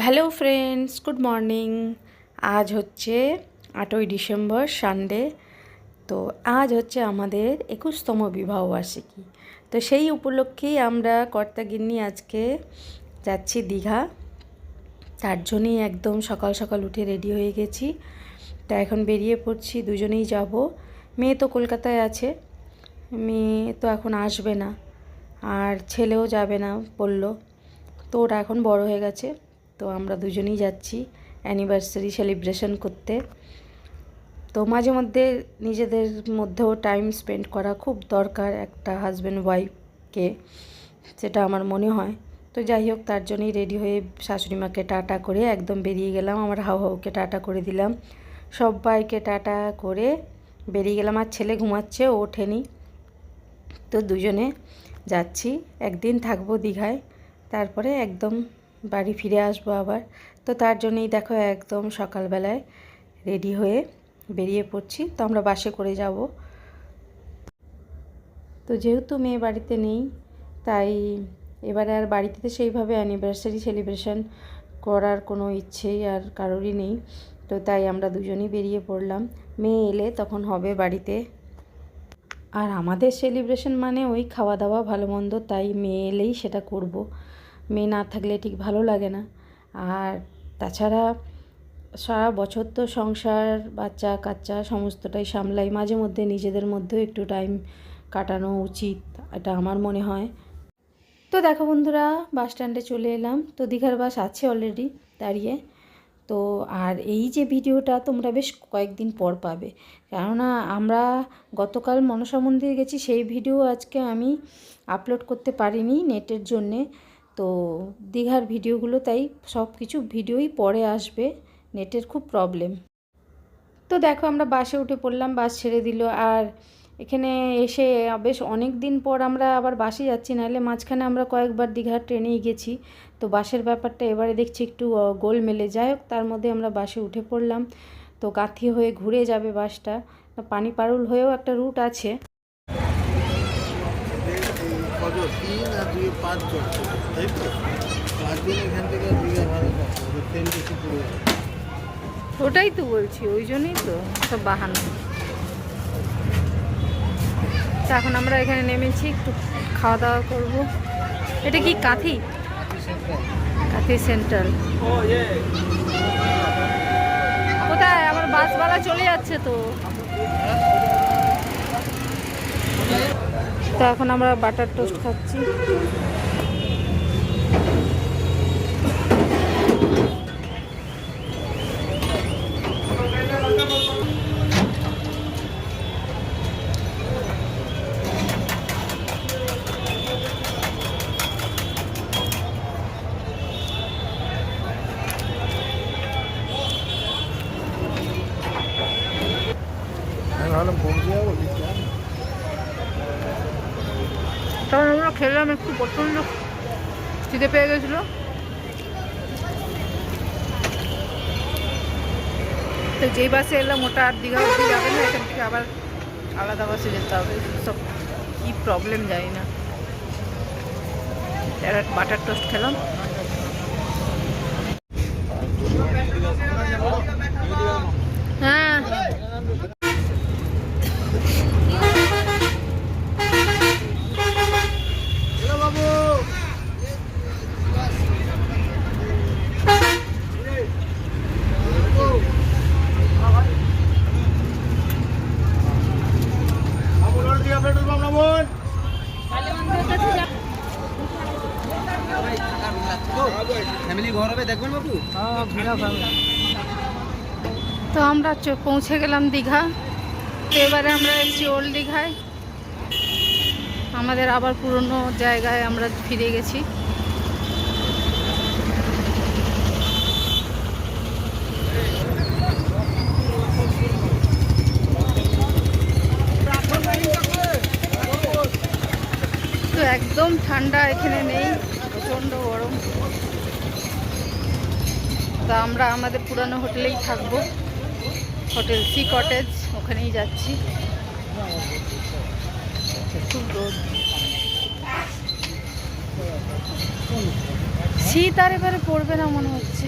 Hello friends, good morning. আজ হচ্ছে 8ই December, Sunday. তো আজ হচ্ছে আমাদের 21তম বিবাহবার্ষিকী। তো সেই উপলক্ষেই আমরা কর্তাগিন্নি আজকে যাচ্ছি দীঘা। তার জন্যই একদম সকাল সকাল উঠে রেডি হয়ে গেছি। তা এখন বেরিয়ে পড়ছি, দুজনেই যাব। মেয়ে তো কলকাতায় আছে, মেয়ে তো এখন আসবে না, আর ছেলেও যাবে না বলল। তো ওরা এখন বড় হয়ে গেছে, তো আমরা দুজনেই যাচ্ছি অ্যানিভার্সারি সেলিব্রেশন করতে। তো মাঝে মধ্যে নিজেদের মধ্যেও টাইম স্পেন্ড করা খুব দরকার একটা হাজব্যান্ড ওয়াইফকে, সেটা আমার মনে হয়। তো যাই হোক, তার জন্যই রেডি হয়ে শাশুড়ি মাকে টাটা করে একদম বেরিয়ে গেলাম। আমার হাউকে টাটা করে দিলাম, সবাইকে টাটা করে বেরিয়ে গেলাম। আর ছেলে ঘুমাচ্ছে, ও ওঠেনি। তো দুজনে যাচ্ছি, একদিন থাকবো দীঘায়, তারপরে একদম বাড়ি ফিরে আসবো আবার। তো তার জন্যই দেখো একদম সকালবেলায় রেডি হয়ে বেরিয়ে পড়ছি। তো আমরা বাসে করে যাব। তো যেহেতু মেয়ে বাড়িতে নেই, তাই এবারে আর বাড়িতে সেইভাবে অ্যানিভার্সারি সেলিব্রেশন করার কোনো ইচ্ছেই আর কারোরই নেই। তো তাই আমরা দুজনেই বেরিয়ে পড়লাম। মেয়ে এলে তখন হবে বাড়িতে। আর আমাদের সেলিব্রেশন মানে ওই খাওয়া দাওয়া ভালো মন্দ, তাই মেয়ে এলেই সেটা করব। মেয়ে না থাকলে ঠিক ভালো লাগে না। আর তাছাড়া সারা বছর তো সংসার, বাচ্চা কাচ্চা সমস্তটাই সামলাই, মাঝে মধ্যে নিজেদের মধ্যেও একটু টাইম কাটানো উচিত, এটা আমার মনে হয়। তো দেখো বন্ধুরা, বাস স্ট্যান্ডে চলে এলাম। তো দীঘার বাস আছে অলরেডি দাঁড়িয়ে। তো আর এই যে ভিডিওটা তোমরা বেশ কয়েকদিন পর পাবে, কেননা আমরা গতকাল মনসা মন্দির গেছি, সেই ভিডিও আজকে আমি আপলোড করতে পারিনি নেটের জন্যে। তো দীঘার ভিডিওগুলো তাই সব কিছু ভিডিওই পরে আসবে, নেটের খুব প্রবলেম। তো দেখো আমরা বাসে উঠে পড়লাম, বাস ছেড়ে দিল। আর এখানে এসে বেশ অনেক দিন পর আমরা আবার বাসে যাচ্ছি, নাহলে মাঝখানে আমরা কয়েকবার দীঘার ট্রেনেই গেছি। তো বাসের ব্যাপারটা এবারে দেখছি একটু গোলমেলে। যাই হোক, তার মধ্যে আমরা বাসে উঠে পড়লাম। তো গাঁথি হয়ে ঘুরে যাবে বাসটা, পানি পারুল হয়েও একটা রুট আছে। ওটাই তো বলছি, ওই জন্যই তো সব বাহানা। তো এখন আমরা এখানে নেমেছি, একটু খাওয়া দাওয়া করব। এটা কি কাঁথি? কাঁথি সেন্ট্রাল। কোথায়? আমার বাসওয়ালা চলে যাচ্ছে তো। তো এখন আমরা বাটার টোস্ট খাচ্ছি। কারণ আমরা খেলাম একটু, প্রচণ্ড খিদে পেয়ে গেছিলো। তো যেই বাসে এলাম ওটা আর দীঘা অবধি যাবে না, এখান থেকে আবার আলাদা বাসে যেতে হবে। সব কী প্রবলেম জানি না। বাটার টোস্ট খেলাম। হ্যাঁ, তো আমরা পৌঁছে গেলাম দীঘা। তো এবারে আমরা এসেছি ওল্ড দীঘায়, আমাদের আবার পুরনো জায়গায় আমরা ফিরে গেছি। তো একদম ঠান্ডা এখানে নেই, প্রচণ্ড গরম। তো আমরা আমাদের পুরানো হোটেলেই থাকবো, হোটেল সি কটেজ, ওখানেই যাচ্ছি। খুব রোদ। শীত আর এবারে পড়বে না মনে হচ্ছে।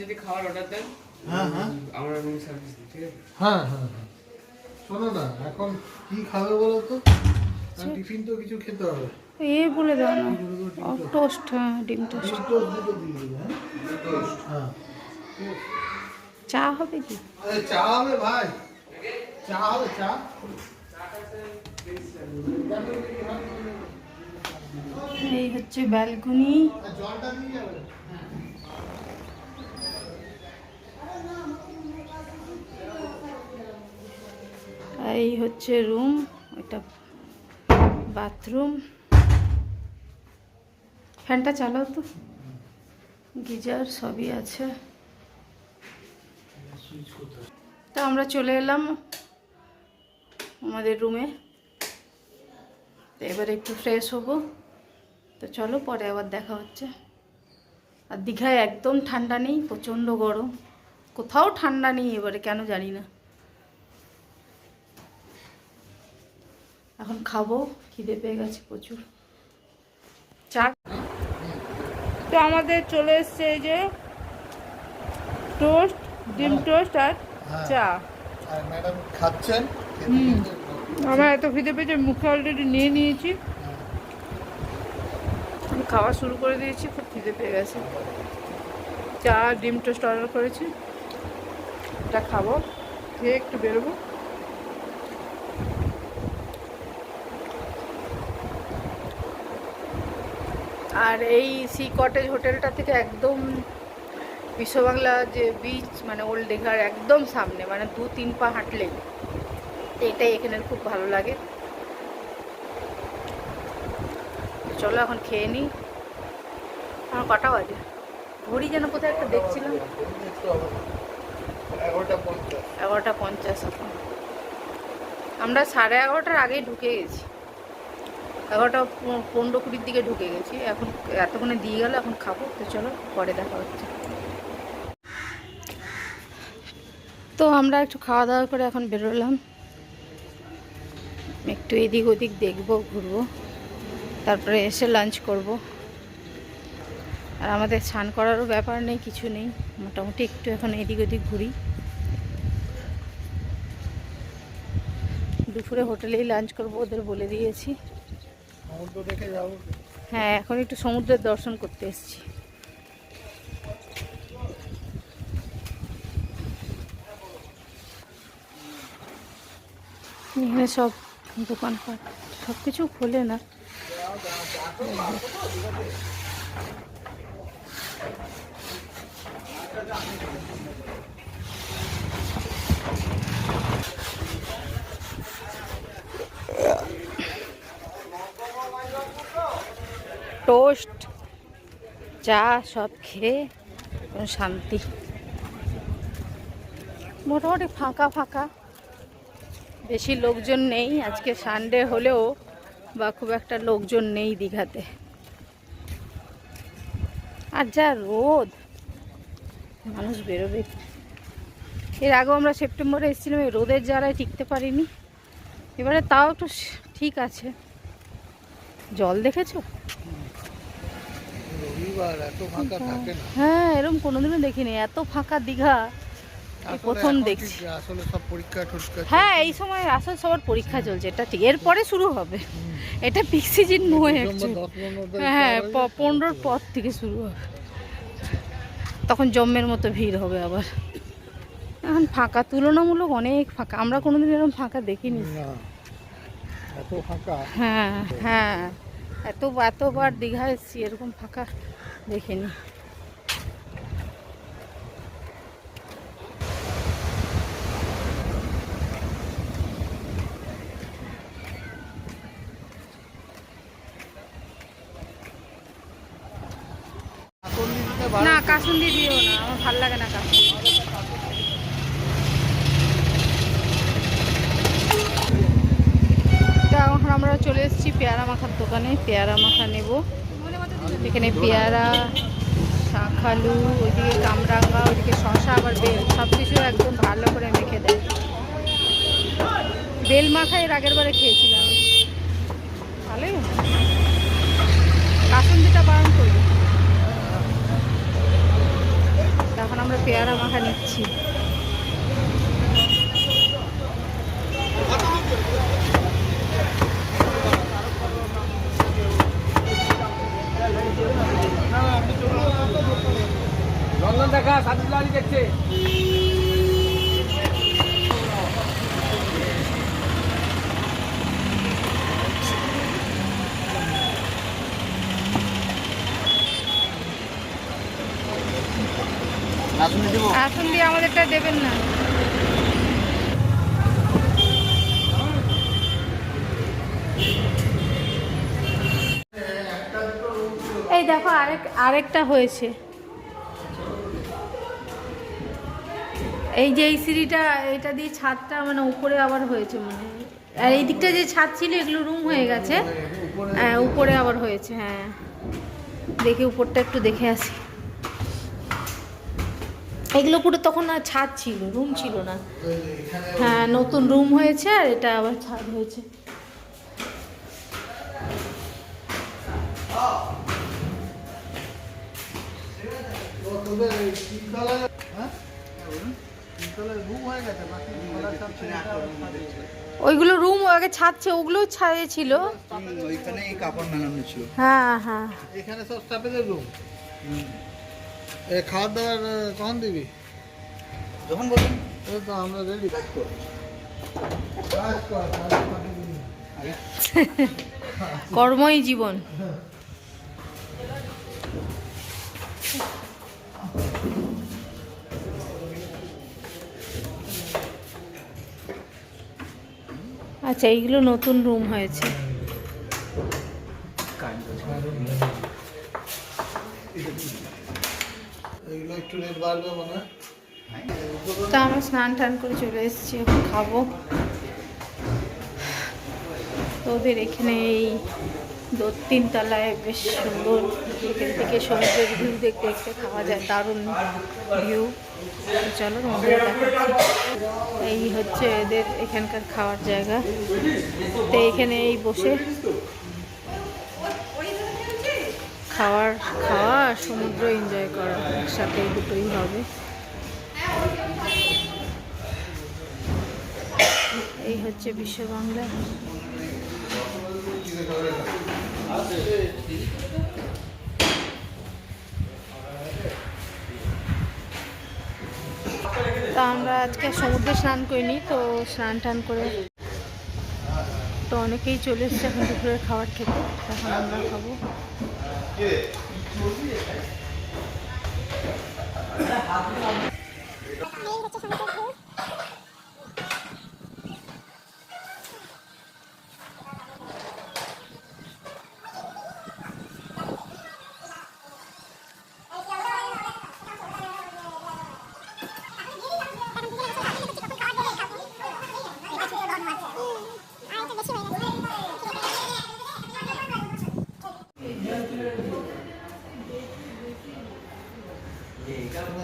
যদি খাবার অর্ডার দেন, আমরা রুম সার্ভিস দিই, ঠিক আছে? হ্যাঁ হ্যাঁ হ্যাঁ, শোনো না, এখন কি খাবে বলো তো? টিফিন তো কিছু খেতে হবে। বলে দাও না। টোস্ট, হ্যাঁ, ডিম টোস্ট। টোস্ট দুটো দিয়ে দেবে। হ্যাঁ, চা হবে কি? আরে চা হবে ভাই, চা হবে, চা। এই হচ্ছে ব্যালকনি। জলটা দিয়ে যাবে। এই হচ্ছে রুম, এটা বাথরুম। ফ্যানটা চালাও তো, গিজার সবই আছে। তো আমরা চলে এলাম আমাদের রুমে। তো এবারে একটু ফ্রেশ হবো। তো চলো, পরে আবার দেখা হচ্ছে। আর দীঘায় একদম ঠান্ডা নেই, প্রচণ্ড গরম, কোথাও ঠান্ডা নেই এবারে, কেন জানি না। এখন খাবো, খিদে পেয়ে গেছে প্রচুর। চা তো আমাদের চলে এসছে এই যে টোস্ট, ডিম টোস্ট আর চা। আর ম্যাডাম খাচ্ছেন। আমার এত খিদে পেয়েছে, মুখে অলরেডি নিয়ে নিয়েছি, আমি খাওয়া শুরু করে দিয়েছি, খুব খিদে পেয়ে গেছে। চা ডিম টোস্ট অর্ডার করেছি, এটা খাবো, খেয়ে একটু বেরোবো। আর এই সি কটেজ হোটেলটা থেকে একদম বিশ্ববাংলা যে বিচ, মানে ওল্ড দীঘার একদম সামনে, মানে 2-3 পা হাঁটলেই। এটাই এখানের খুব ভালো লাগে। চলো এখন খেয়ে নিই। আমার কটা বাজে ঘড়ি যেন কোথায় একটা দেখছিলাম, 11:50 এখন। আমরা 11:30টার আগেই ঢুকে গেছি, 11:15-20 দিকে ঢুকে গেছি। এখন এতক্ষণে দিয়ে গেল, এখন খাবো। তো চলো, পরে দেখা হচ্ছে। তো আমরা একটু খাওয়া দাওয়া করে এখন বেরোলাম, একটু এদিক ওদিক দেখবো, ঘুরবো, তারপরে এসে লাঞ্চ করব। আর আমাদের স্নান করারও ব্যাপার নেই, কিছু নেই, মোটামুটি একটু এখন এদিক ওদিক ঘুরি। দুপুরে হোটেলেই লাঞ্চ করব, ওদের বলে দিয়েছি। সমুদ্র দেখে যাবো। হ্যাঁ, এখন একটু সমুদ্রের দর্শন করতে এসেছি। এখানে সব দোকানপাট, সব কিছু খোলে না। টোস্ট চা সব খেয়ে শান্তি। মোটামুটি ফাঁকা ফাঁকা, বেশি লোকজন নেই। আজকে সানডে হলেও বা খুব একটা লোকজন নেই দীঘাতে। আর যা রোদ, মানুষ বেরোবে। এর আগেও আমরা সেপ্টেম্বরে এসেছিলাম, এই রোদের জ্বালায় টিকতে পারিনি। এবারে তাও একটু ঠিক আছে। জল দেখেছো? রবিবার এত ফাঁকা থাকে না। হ্যাঁ, এরকম কোনোদিনও দেখিনি, এত ফাঁকা দীঘা এই প্রথম দেখছি। আসলে সব পরীক্ষা টরীক্ষা। হ্যাঁ, এই সময় আসলে সবার পরীক্ষা চলছে, এটা ঠিক। এরপরে শুরু হবে, এটা পিক সিজন নয় অ্যাকচুয়ালি। হ্যাঁ, 15-র পর থেকে শুরু হবে, তখন জম্মের মতো ভিড় হবে আবার। এখন ফাঁকা, তুলনামূলক অনেক ফাঁকা, আমরা কোনোদিন এরকম ফাঁকা দেখিনি। এত ফাঁকা। হ্যাঁ হ্যাঁ, এতবার দীঘা এসেছি, এরকম ফাঁকা দেখিনি। না, কাসুন্দি দিও না, আমার ভাল লাগে না কাসুন্দি। এখন আমরা চলে এসেছি পেয়ারা মাখার দোকানে, পেয়ারা মাখা নেব। এখানে পেয়ারা, শাঁখালু, ওইদিকে কামরাঙ্গা, ওইদিকে শশা, আবার বেল, সব কিছু একদম ভালো করে মেখে দেয়। বেল মাখা এর আগের বারে খেয়েছিলাম, ভালোই। কাসুন্দিটা বারণ করবো। এখন আমরা পেয়ারা মাখা নিচ্ছি। লন্ডন দেখা সাদুল্লাহি দেখছে। আসুন দিয়ে আমাদেরটা দেবেন না। এই দেখো আরেকটা হয়েছে, এই যে এই সিঁড়িটা, এটা দিয়ে ছাদটা মানে উপরে আবার হয়েছে মনে হয়। আর এই দিকটা যে ছাদ ছিল এগুলো রুম হয়ে গেছে, হ্যাঁ উপরে আবার হয়েছে। হ্যাঁ, দেখি উপরটা একটু দেখে আসি। এগুলো পুরো তখন না ছাদ ছিল, রুম ছিল না। হ্যাঁ, নতুন রুম হয়েছে আর এটা আবার ছাদ হয়েছে। ওইগুলো রুম আগে ছাদ ছিল, ওগুলো ছাদে ছিল, ওইখানে কাপড় মেলানো ছিল। হ্যাঁ হ্যাঁ, এখানে সব স্টাফেদের রুম। খাওয়ার দাওয়ার কখন দিবি? যখন বলবেন। এই তো আমরা রেডি। কর্মই জীবন। আচ্ছা, এইগুলো নতুন রুম হয়েছে। এগুলো একটু রেট বাড়বে মনে হয়। তা আমরা স্নান টান করে চলে এসেছি, এখন খাবো। তো ওদের এখানে এই 2-3 তলায় বেশ সুন্দর, এখান থেকে সমুদ্রের ভিউ দেখতে দেখতে খাওয়া যায়, দারুণ ভিউ। চলো তোমাদের দেখাচ্ছি। এই হচ্ছে এদের এখানকার খাওয়ার জায়গা। তো এখানে এই বসে খাওয়া আর সমুদ্র এনজয় করা একসাথে, দুটোই হবে। এই হচ্ছে বিশ্ব বাংলা। তা আমরা আজকে সমুদ্রে স্নান করিনি, তো স্নান টান করে তো অনেকেই চলে এসছে এখন দুপুরের খাবার খেতে। এখন আমরা খাবো।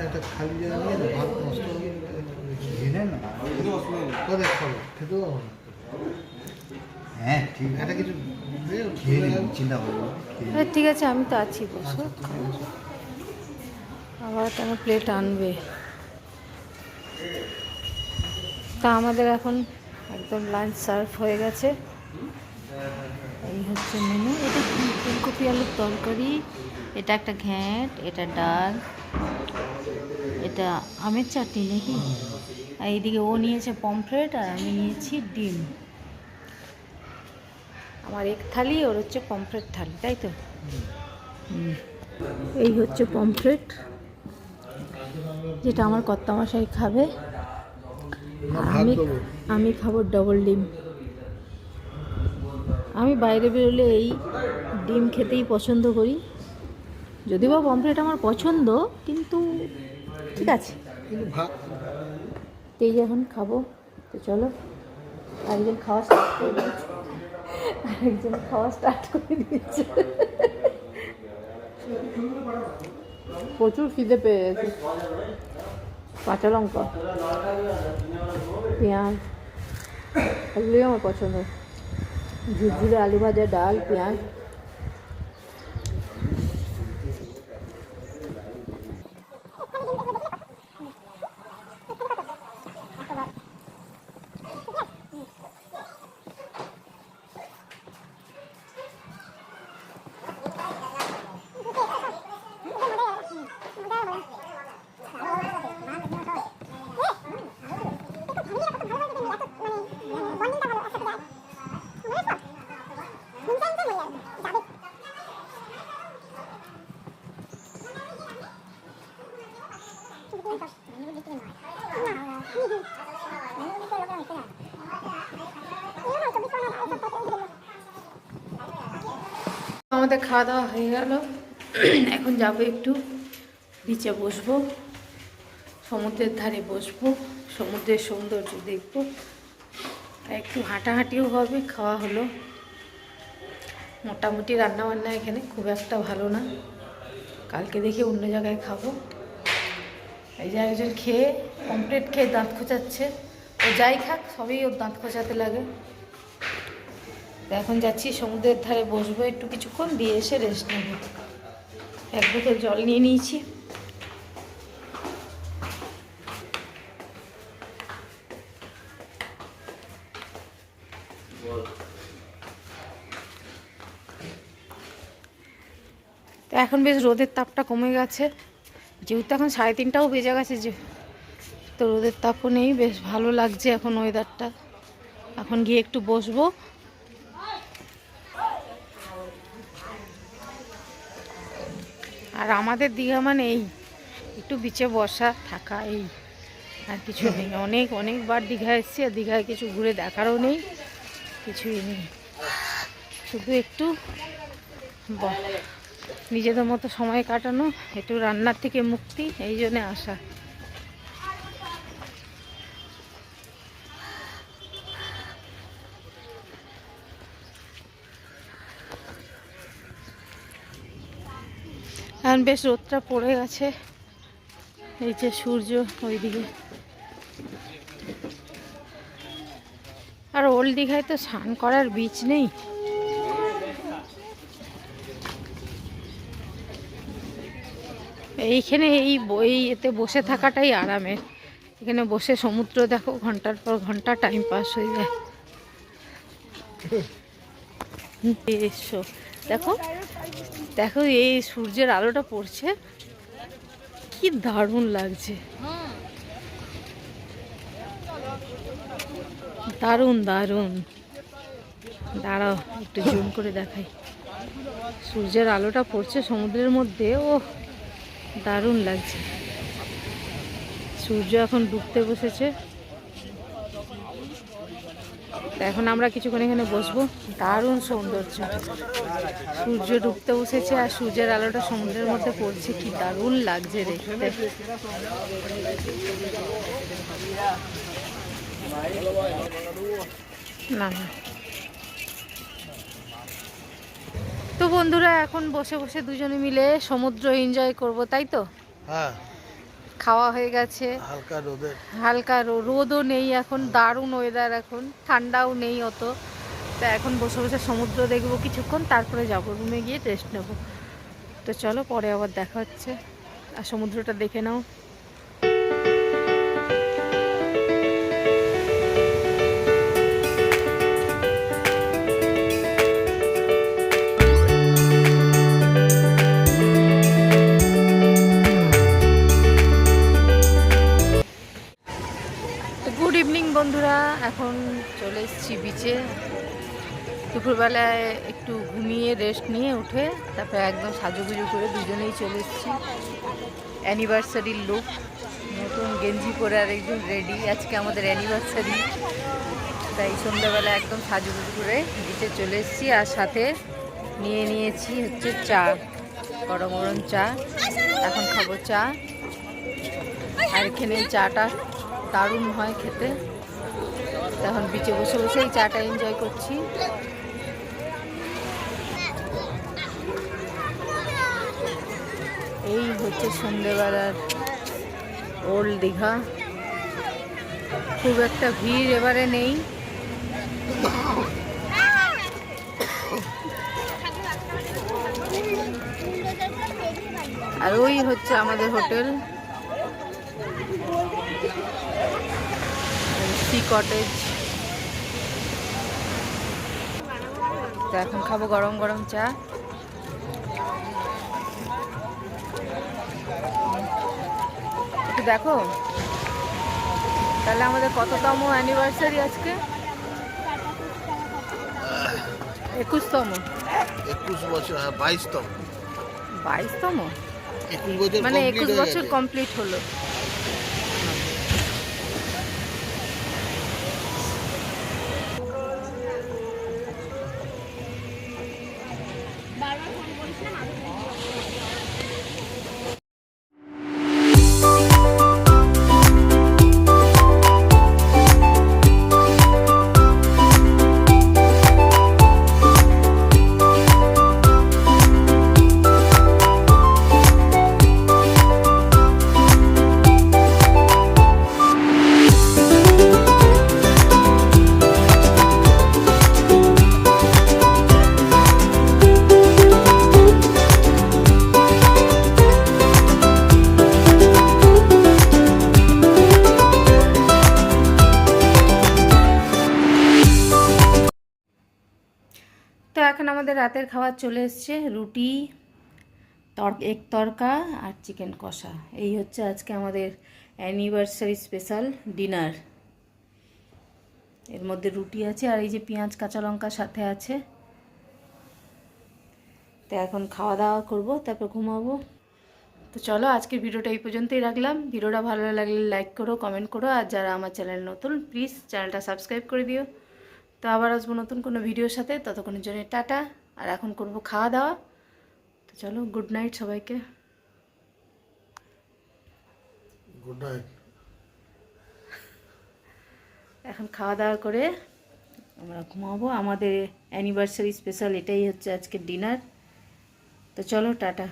একটা খালি জায়গা নিয়ে না, ভাত নষ্ট হবে। ঘেনে না। কোথায় খাবো? খেতে পারবো না। হ্যাঁ ঠিক একটা কিছু খেয়ে নিন, চিন্তা করবো না, খেয়ে নিন। ঠিক আছে, আমি তো আছি, বসো। আবার কেন প্লেট আনবে? তা আমাদের এখন একদম লাঞ্চ সার্ভ হয়ে গেছে। এই হচ্ছে মেনু। এটা কি? ফুলকপি আলুর তরকারি, এটা একটা ঘ্যাঁট, এটা ডাল, এটা আমের চাটনি নাকি, আর এইদিকে ও নিয়েছে পমফ্রেট আর আমি নিয়েছি ডিম। আমার এক থালি, ওর হচ্ছে পমফ্রেট থালি, তাই তো? এই হচ্ছে পমফ্রেট, যেটা আমার কর্তামশাই খাবে, আর আমি খাবো ডবল ডিম। আমি বাইরে বেরোলে এই ডিম খেতেই পছন্দ করি, যদিও বা পমফ্রেট আমার পছন্দ, কিন্তু ঠিক আছে, কিন্তু ভাত এই যখন খাবো। তো চলো, আরেকজন খাওয়া স্টার্ট করে দিয়েছে, আরেকজন খাওয়া স্টার্ট করে দিয়েছে। প্রচুর খিদে পেয়ে গেছে। কাঁচা লঙ্কা, পেঁয়াজ, এগুলোই আমার পছন্দ। ঝুরঝুরে আলু ভাজা, ডাল, পেঁয়াজ। আমাদের খাওয়া দাওয়া হয়ে গেল, এখন যাবো একটু বিচে বসবো, সমুদ্রের ধারে বসবো, সমুদ্রের সৌন্দর্য দেখবো, আর একটু হাঁটাহাঁটিও হবে। খাওয়া হলো, মোটামুটি রান্নাবান্না এখানে খুব একটা ভালো না, কালকে দেখে অন্য জায়গায় খাবো। এই যে একজন খেয়ে কমপ্লিট খেয়ে দাঁত খোঁচাচ্ছে, ও যাই খাক সবই ওর দাঁত খোঁচাতে লাগে। তো এখন যাচ্ছি সমুদ্রের ধারে বসবো একটু কিছুক্ষণ, দিয়ে এসে রেস্ট নেব। এক বোতল জল নিয়ে নিয়েছি। তো এখন বেশ রোদের তাপটা কমে গেছে, যেহেতু এখন 3:30টাও বেজে গেছে, যে তো রোদের তাপও নেই, বেশ ভালো লাগছে এখন ওয়েদারটা। এখন গিয়ে একটু বসবো। আর আমাদের দীঘা মানে এই একটু বিচে বসা থাকা, এই আর কিছু নেই। অনেকবার দীঘা এসেছি, আর দীঘায় কিছু ঘুরে দেখারও নেই, কিছুই নেই, শুধু একটু নিজেদের মতো সময় কাটানো, একটু রান্নার থেকে মুক্তি, এই জন্যে আসা। এখন বেশ রোদটা পড়ে গেছে, এই যে সূর্য ওইদিকে। আর ওল্ড দীঘায় তো স্নান করার বিচ নেই, এইখানে এই এতে বসে থাকাটাই আরামের। এখানে বসে সমুদ্র দেখো, ঘন্টার পর ঘন্টা টাইম পাস হয়ে যায়। এসো দেখো দেখো, এই সূর্যের আলোটা পড়ছে, কি দারুণ লাগছে, দারুণ দারুণ। দাঁড়াও একটু জুম করে দেখাই, সূর্যের আলোটা পড়ছে সমুদ্রের মধ্যে, ও দারুণ লাগছে। সূর্য এখন ডুবতে বসেছে, এখন আমরা কিছুক্ষণ এখানে বসবো। দারুণ সৌন্দর্য, সূর্য ডুবতে বসেছে আর সূর্যের আলোটা সমুদ্রের মধ্যে পড়ছে, কি দারুণ লাগছে দেখতে। না না, তো বন্ধুরা এখন বসে বসে দুজনে মিলে সমুদ্র এনজয় করব, তাই তো? হ্যাঁ, খাওয়া হয়ে গেছে, হালকা রোদও নেই এখন, দারুণ ওয়েদার, এখন ঠান্ডাও নেই অত, তা এখন বসে বসে সমুদ্র দেখবো কিছুক্ষণ, তারপরে যাবো রুমে গিয়ে রেস্ট নেব। তো চলো পরে আবার দেখা হচ্ছে, আর সমুদ্রটা দেখে নাও। গুড ইভিনিং বন্ধুরা, এখন চলে এসেছি বিচে। দুপুরবেলায় একটু ঘুমিয়ে রেস্ট নিয়ে উঠে তারপরে একদম সাজুগুজু করে দুজনেই চলে এসেছি। অ্যানিভার্সারির লুক, নতুন গেঞ্জি পরে আর একজন রেডি, আজকে আমাদের অ্যানিভার্সারি। তাই সন্ধ্যাবেলা একদম সাজুগুজু করে বিচে চলে এসেছি, আর সাথে নিয়ে নিয়েছি হচ্ছে চা, গরম গরম চা। এখন খাবো চা, আর এখানে চাটা দারুণ হয় খেতে। এখন বিচে বসে বসে এই চাটা এনজয় করছি। এই হচ্ছে সন্ধ্যেবেলার ওল্ড দীঘা। খুব একটা ভিড় এবারে নেই, আর ওই হচ্ছে আমাদের হোটেল সি কটেজ। তো এখন খাবো গরম গরম চা। একটু দেখো তাহলে আমাদের কততম অ্যানিভার্সারি আজকে? 21তম। 21 বছর, 22তম। 22তম 21 বছর মানে complete 21 হয়ে বছর গেছে। কমপ্লিট হলো। তো এখন আমাদের রাতের খাবার চলে এসছে, রুটি, এক তরকা আর চিকেন কষা। এই হচ্ছে আজকে আমাদের অ্যানিভার্সারি স্পেশাল ডিনার। এর মধ্যে রুটি আছে আর এই যে পেঁয়াজ কাঁচা লঙ্কা সাথে আছে। তো এখন খাওয়া দাওয়া করব, তারপর ঘুমাবো। তো চলো আজকের ভিডিওটা এই পর্যন্তই রাখলাম। ভিডিওটা ভালো লাগলে লাইক করো, কমেন্ট করো, আর যারা আমার চ্যানেল নতুন প্লিজ চ্যানেলটা সাবস্ক্রাইব করে দিও। তো আবার আসবো নতুন কোনো ভিডিওর সাথে, ততক্ষণের জন্য টাটা। আর এখন করব খাওয়া দাওয়া। তো চলো, গুড নাইট সবাইকে। Good night. এখন খাওয়া দাওয়া করে আমরা ঘুমাবো। আমাদের অ্যানিভার্সারি স্পেশাল এটাই হচ্ছে আজকের ডিনার। তো চলো টাটা।